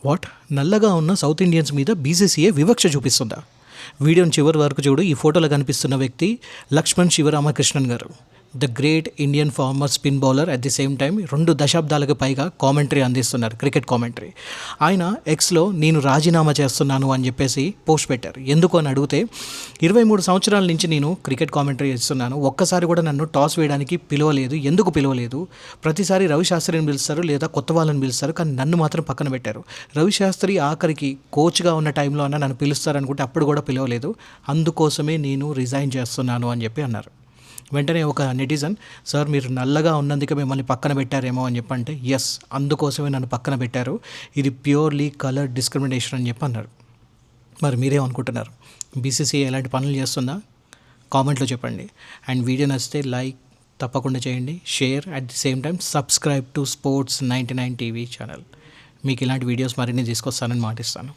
What? నల్లగా ఉన్న south Indians మీద బీసీసీఏ వివక్ష చూపిస్తుందా? వీడియోని చివరి వరకు చూడు. ఈ ఫోటోలో కనిపిస్తున్న వ్యక్తి లక్ష్మణ్ శివరామకృష్ణన్ గారు, the great Indian former spin bowler. At the same time 2 దశాబ్దాలకు పైగా కామెంటరీ అందిస్తున్నారు, క్రికెట్ కామెంటరీ. ఆయన ఎక్స్లో నేను రాజీనామా చేస్తున్నాను అని చెప్పేసి పోస్ట్ పెట్టారు. ఎందుకు అని అడిగితే, 23 సంవత్సరాల నుంచి నేను క్రికెట్ కామెంటరీ ఇస్తున్నాను, ఒక్కసారి కూడా నన్ను టాస్ వేయడానికి పిలవలేదు. ఎందుకు పిలవలేదు? ప్రతిసారి రవిశాస్త్రిని పిలుస్తారు లేదా కొత్త వాళ్ళని పిలుస్తారు, కానీ నన్ను మాత్రం పక్కన పెట్టారు. రవిశాస్త్రి ఆఖరికి కోచ్గా ఉన్న టైంలో అన్న నన్ను పిలుస్తారనుకుంటే అప్పుడు కూడా పిలవలేదు. అందుకోసమే నేను రిజైన్ చేస్తున్నాను అని చెప్పి అన్నారు. వెంటనే ఒక నెటిజన్, సార్ మీరు నల్లగా ఉన్నందుకే మిమ్మల్ని పక్కన పెట్టారేమో అని చెప్పంటే, ఎస్, అందుకోసమే నన్ను పక్కన పెట్టారు, ఇది ప్యూర్లీ కలర్ డిస్క్రిమినేషన్ అని చెప్పి అన్నారు. మరి మీరేమనుకుంటున్నారు? బీసీసీఐ ఎలాంటి పనులు చేస్తుందా? కామెంట్లో చెప్పండి. అండ్ వీడియో నచ్చితే లైక్ తప్పకుండా చేయండి, share, at the same time subscribe to sports 99 TV channel. మీకు ఇలాంటి వీడియోస్ మరిన్ని తీసుకొస్తానని మాటిస్తాను.